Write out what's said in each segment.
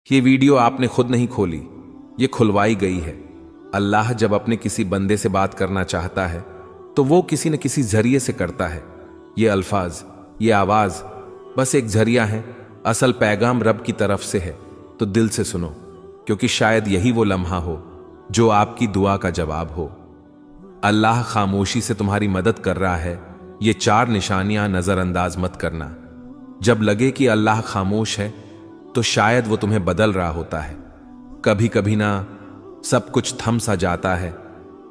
ये वीडियो आपने खुद नहीं खोली, ये खुलवाई गई है। अल्लाह जब अपने किसी बंदे से बात करना चाहता है तो वो किसी न किसी जरिए से करता है। ये अल्फाज, ये आवाज बस एक जरिया है, असल पैगाम रब की तरफ से है। तो दिल से सुनो, क्योंकि शायद यही वो लम्हा हो जो आपकी दुआ का जवाब हो। अल्लाह खामोशी से तुम्हारी मदद कर रहा है, ये 4 निशानियां नजरअंदाज मत करना। जब लगे कि अल्लाह खामोश है तो शायद वो तुम्हें बदल रहा होता है। कभी कभी ना सब कुछ थम सा जाता है,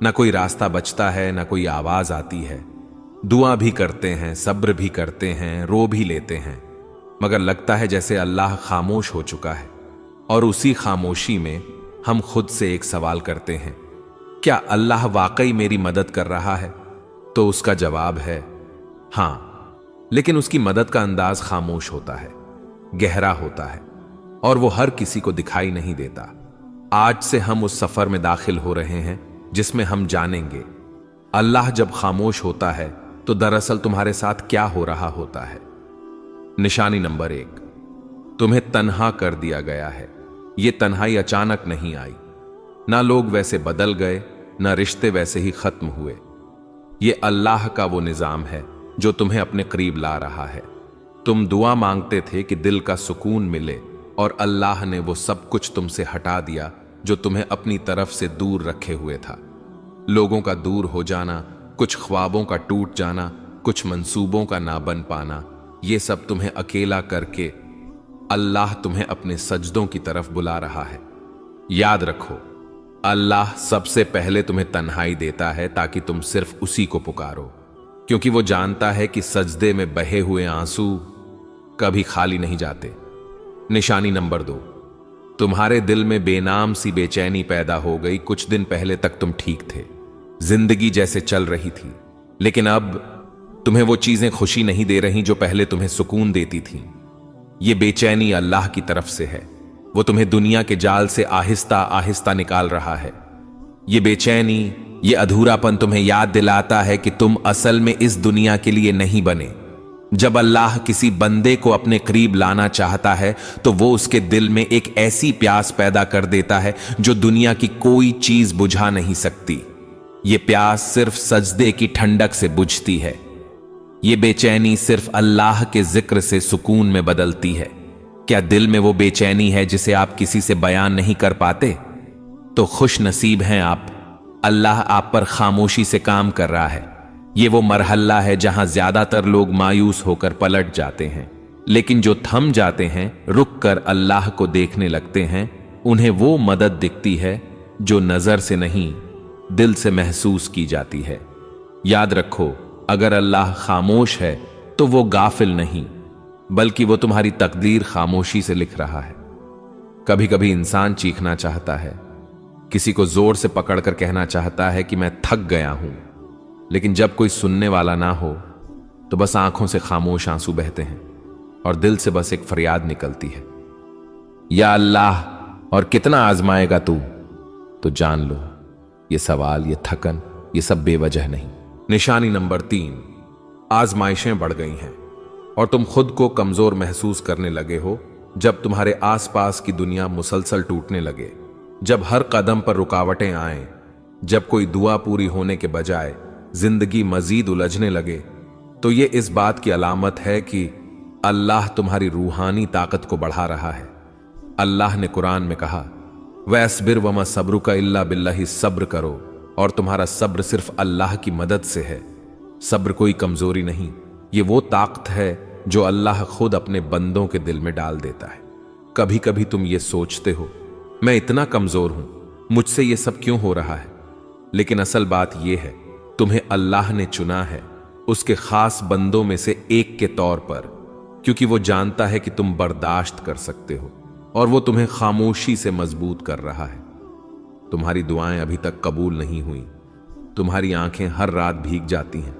ना कोई रास्ता बचता है, ना कोई आवाज आती है। दुआ भी करते हैं, सब्र भी करते हैं, रो भी लेते हैं, मगर लगता है जैसे अल्लाह खामोश हो चुका है। और उसी खामोशी में हम खुद से एक सवाल करते हैं, क्या अल्लाह वाकई मेरी मदद कर रहा है? तो उसका जवाब है हां, लेकिन उसकी मदद का अंदाज खामोश होता है, गहरा होता है, और वो हर किसी को दिखाई नहीं देता। आज से हम उस सफर में दाखिल हो रहे हैं जिसमें हम जानेंगे अल्लाह जब खामोश होता है तो दरअसल तुम्हारे साथ क्या हो रहा होता है। निशानी नंबर 1, तुम्हें तन्हा कर दिया गया है। यह तन्हाई अचानक नहीं आई, ना लोग वैसे बदल गए, ना रिश्ते वैसे ही खत्म हुए। यह अल्लाह का वो निजाम है जो तुम्हें अपने करीब ला रहा है। तुम दुआ मांगते थे कि दिल का सुकून मिले, और अल्लाह ने वो सब कुछ तुमसे हटा दिया जो तुम्हें अपनी तरफ से दूर रखे हुए था। लोगों का दूर हो जाना, कुछ ख्वाबों का टूट जाना, कुछ मंसूबों का ना बन पाना, ये सब तुम्हें अकेला करके अल्लाह तुम्हें अपने सजदों की तरफ बुला रहा है। याद रखो, अल्लाह सबसे पहले तुम्हें तन्हाई देता है ताकि तुम सिर्फ उसी को पुकारो, क्योंकि वो जानता है कि सजदे में बहे हुए आंसू कभी खाली नहीं जाते। निशानी नंबर 2, तुम्हारे दिल में बेनाम सी बेचैनी पैदा हो गई। कुछ दिन पहले तक तुम ठीक थे, जिंदगी जैसे चल रही थी, लेकिन अब तुम्हें वो चीजें खुशी नहीं दे रही जो पहले तुम्हें सुकून देती थीं। ये बेचैनी अल्लाह की तरफ से है, वो तुम्हें दुनिया के जाल से आहिस्ता आहिस्ता निकाल रहा है। ये बेचैनी, ये अधूरापन तुम्हें याद दिलाता है कि तुम असल में इस दुनिया के लिए नहीं बने। जब अल्लाह किसी बंदे को अपने करीब लाना चाहता है तो वो उसके दिल में एक ऐसी प्यास पैदा कर देता है जो दुनिया की कोई चीज बुझा नहीं सकती। ये प्यास सिर्फ सजदे की ठंडक से बुझती है। ये बेचैनी सिर्फ अल्लाह के जिक्र से सुकून में बदलती है। क्या दिल में वो बेचैनी है जिसे आप किसी से बयान नहीं कर पाते? तो खुश नसीब हैं आप, अल्लाह आप पर खामोशी से काम कर रहा है। ये वो मरहला है जहां ज्यादातर लोग मायूस होकर पलट जाते हैं, लेकिन जो थम जाते हैं, रुक कर अल्लाह को देखने लगते हैं, उन्हें वो मदद दिखती है जो नजर से नहीं, दिल से महसूस की जाती है। याद रखो, अगर अल्लाह खामोश है तो वो गाफिल नहीं, बल्कि वो तुम्हारी तकदीर खामोशी से लिख रहा है। कभी कभी इंसान चीखना चाहता है, किसी को जोर से पकड़कर कहना चाहता है कि मैं थक गया हूं, लेकिन जब कोई सुनने वाला ना हो तो बस आंखों से खामोश आंसू बहते हैं और दिल से बस एक फरियाद निकलती है, या अल्लाह, और कितना आजमाएगा तू? तो जान लो, ये सवाल, ये थकन, ये सब बेवजह नहीं। निशानी नंबर 3, आजमाइशें बढ़ गई हैं और तुम खुद को कमजोर महसूस करने लगे हो। जब तुम्हारे आसपास की दुनिया मुसलसल टूटने लगे, जब हर कदम पर रुकावटें आए, जब कोई दुआ पूरी होने के बजाय जिंदगी मजीद उलझने लगे, तो ये इस बात की अलामत है कि अल्लाह तुम्हारी रूहानी ताकत को बढ़ा रहा है। अल्लाह ने कुरान में कहा, वस्बिर वमा सब्रुका इल्ला बिल्लाहि, सब्र करो और तुम्हारा सब्र सिर्फ अल्लाह की मदद से है। सब्र कोई कमजोरी नहीं, ये वो ताकत है जो अल्लाह खुद अपने बंदों के दिल में डाल देता है। कभी कभी तुम ये सोचते हो, मैं इतना कमजोर हूं, मुझसे ये सब क्यों हो रहा है? लेकिन असल बात यह है, तुम्हें अल्लाह ने चुना है उसके खास बंदों में से एक के तौर पर, क्योंकि वो जानता है कि तुम बर्दाश्त कर सकते हो, और वो तुम्हें खामोशी से मजबूत कर रहा है। तुम्हारी दुआएं अभी तक कबूल नहीं हुई, तुम्हारी आंखें हर रात भीग जाती हैं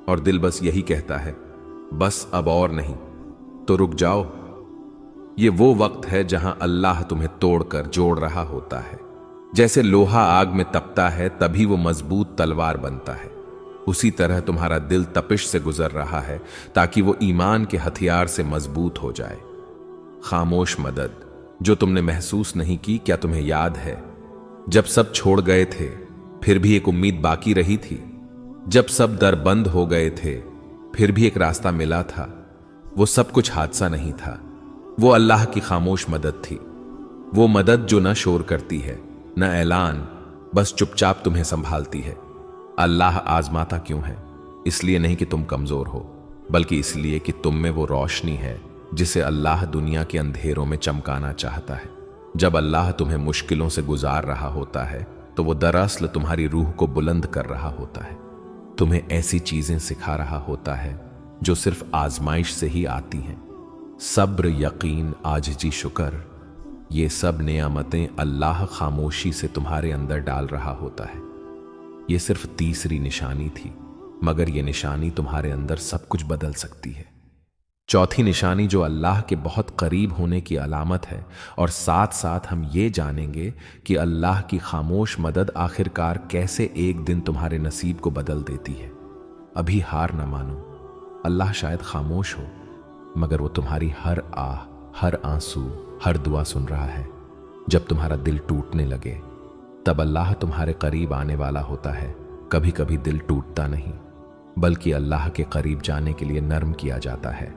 और दिल बस यही कहता है, बस अब और नहीं। तो रुक जाओ, ये वो वक्त है जहां अल्लाह तुम्हें तोड़कर जोड़ रहा होता है। जैसे लोहा आग में तपता है तभी वो मजबूत तलवार बनता है, उसी तरह तुम्हारा दिल तपिश से गुजर रहा है ताकि वो ईमान के हथियार से मजबूत हो जाए। खामोश मदद, जो तुमने महसूस नहीं की। क्या तुम्हें याद है जब सब छोड़ गए थे फिर भी एक उम्मीद बाकी रही थी? जब सब दर बंद हो गए थे फिर भी एक रास्ता मिला था। वो सब कुछ हादसा नहीं था, वो अल्लाह की खामोश मदद थी। वो मदद जो न शोर करती है न ऐलान, बस चुपचाप तुम्हें संभालती है। अल्लाह आजमाता क्यों है? इसलिए नहीं कि तुम कमजोर हो, बल्कि इसलिए कि तुम में वो रोशनी है जिसे अल्लाह दुनिया के अंधेरों में चमकाना चाहता है। जब अल्लाह तुम्हें मुश्किलों से गुजार रहा होता है तो वो दरअसल तुम्हारी रूह को बुलंद कर रहा होता है। तुम्हें ऐसी चीजें सिखा रहा होता है जो सिर्फ आजमाइश से ही आती हैं। सब्र, यकीन, आजिज़ी, शुक्र, ये सब नेमतें अल्लाह खामोशी से तुम्हारे अंदर डाल रहा होता है। ये सिर्फ तीसरी निशानी थी, मगर ये निशानी तुम्हारे अंदर सब कुछ बदल सकती है। चौथी निशानी जो अल्लाह के बहुत करीब होने की अलामत है, और साथ साथ हम ये जानेंगे कि अल्लाह की खामोश मदद आखिरकार कैसे एक दिन तुम्हारे नसीब को बदल देती है। अभी हार न मानो। अल्लाह शायद खामोश हो, मगर वो तुम्हारी हर आह, हर आंसू, हर दुआ सुन रहा है। जब तुम्हारा दिल टूटने लगे तब अल्लाह तुम्हारे करीब आने वाला होता है। कभी कभी दिल टूटता नहीं, बल्कि अल्लाह के करीब जाने के लिए नर्म किया जाता है।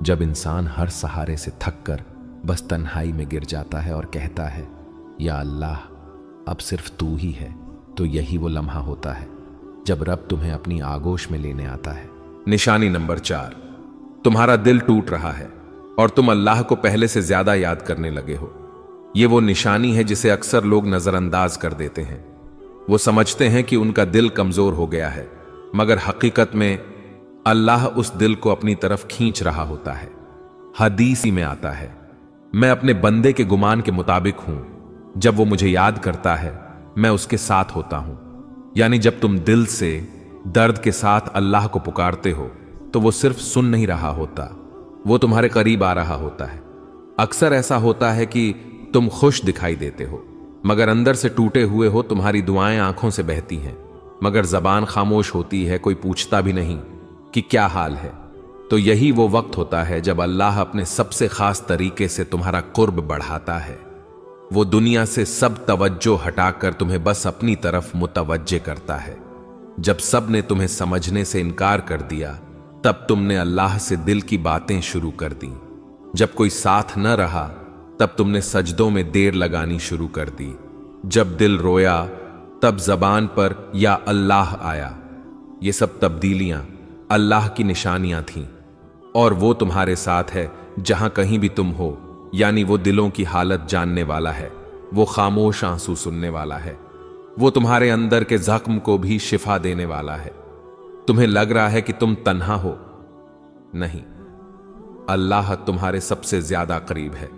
जब इंसान हर सहारे से थक कर बस तन्हाई में गिर जाता है और कहता है, या अल्लाह अब सिर्फ तू ही है, तो यही वो लम्हा होता है जब रब तुम्हें अपनी आगोश में लेने आता है। निशानी नंबर 4, तुम्हारा दिल टूट रहा है और तुम अल्लाह को पहले से ज्यादा याद करने लगे हो। ये वो निशानी है जिसे अक्सर लोग नजरअंदाज कर देते हैं। वो समझते हैं कि उनका दिल कमजोर हो गया है, मगर हकीकत में अल्लाह उस दिल को अपनी तरफ खींच रहा होता है। हदीस में आता है, मैं अपने बंदे के गुमान के मुताबिक हूं, जब वो मुझे याद करता है मैं उसके साथ होता हूं। यानी जब तुम दिल से दर्द के साथ अल्लाह को पुकारते हो तो वो सिर्फ सुन नहीं रहा होता, वो तुम्हारे करीब आ रहा होता है। अक्सर ऐसा होता है कि तुम खुश दिखाई देते हो, मगर अंदर से टूटे हुए हो। तुम्हारी दुआएं आंखों से बहती हैं, मगर जबान खामोश होती है, कोई पूछता भी नहीं कि क्या हाल है। तो यही वो वक्त होता है जब अल्लाह अपने सबसे खास तरीके से तुम्हारा कुर्ब बढ़ाता है। वो दुनिया से सब तवज्जो हटाकर तुम्हें बस अपनी तरफ मुतवज्जे करता है। जब सब ने तुम्हें समझने से इनकार कर दिया, तब तुमने अल्लाह से दिल की बातें शुरू कर दी। जब कोई साथ न रहा, तब तुमने सजदों में देर लगानी शुरू कर दी। जब दिल रोया, तब जबान पर या अल्लाह आया। ये सब तब्दीलियां अल्लाह की निशानियां थीं, और वो तुम्हारे साथ है जहां कहीं भी तुम हो। यानी वो दिलों की हालत जानने वाला है, वो खामोश आंसू सुनने वाला है, वो तुम्हारे अंदर के जख्म को भी शिफा देने वाला है। तुम्हें लग रहा है कि तुम तन्हा हो, नहीं, अल्लाह तुम्हारे सबसे ज्यादा करीब है।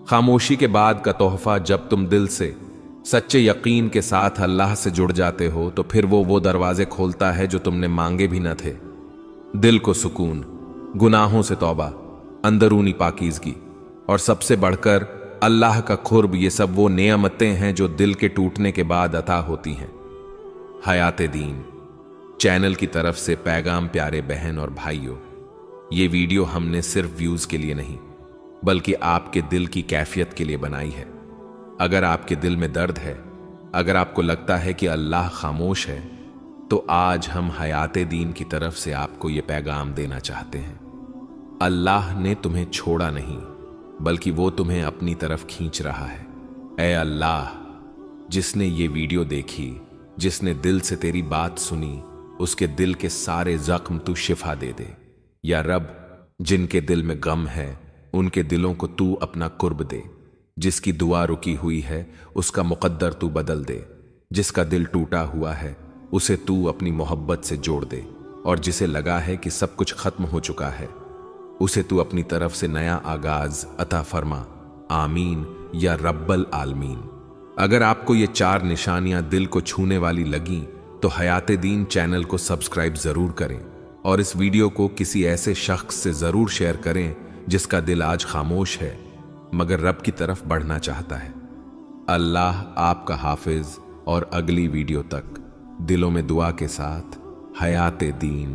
खामोशी के बाद का तोहफा, जब तुम दिल से सच्चे यकीन के साथ अल्लाह से जुड़ जाते हो, तो फिर वो दरवाजे खोलता है जो तुमने मांगे भी न थे। दिल को सुकून, गुनाहों से तौबा, अंदरूनी पाकीज़गी और सबसे बढ़कर अल्लाह का खुर्ब, ये सब वो नेमतें हैं जो दिल के टूटने के बाद अता होती हैं। हयात दीन चैनल की तरफ से पैगाम प्यारे बहन और भाइयों, ये वीडियो हमने सिर्फ व्यूज के लिए नहीं, बल्कि आपके दिल की कैफियत के लिए बनाई है। अगर आपके दिल में दर्द है, अगर आपको लगता है कि अल्लाह खामोश है, तो आज हम हयात दीन की तरफ से आपको ये पैगाम देना चाहते हैं। अल्लाह ने तुम्हें छोड़ा नहीं, बल्कि वो तुम्हें अपनी तरफ खींच रहा है। ऐ अल्लाह, जिसने ये वीडियो देखी, जिसने दिल से तेरी बात सुनी, उसके दिल के सारे जख्म तू शिफा दे दे। या रब, जिनके दिल में गम है उनके दिलों को तू अपना कुर्ब दे। जिसकी दुआ रुकी हुई है उसका मुकद्दर तू बदल दे। जिसका दिल टूटा हुआ है उसे तू अपनी मोहब्बत से जोड़ दे। और जिसे लगा है कि सब कुछ खत्म हो चुका है, उसे तू अपनी तरफ से नया आगाज अता फरमा। आमीन या रब्बल आलमीन। अगर आपको ये 4 निशानियां दिल को छूने वाली लगी, तो हयात दीन चैनल को सब्सक्राइब जरूर करें और इस वीडियो को किसी ऐसे शख्स से जरूर शेयर करें जिसका दिल आज खामोश है मगर रब की तरफ बढ़ना चाहता है। अल्लाह आपका हाफिज, और अगली वीडियो तक दिलों में दुआ के साथ हयात दीन।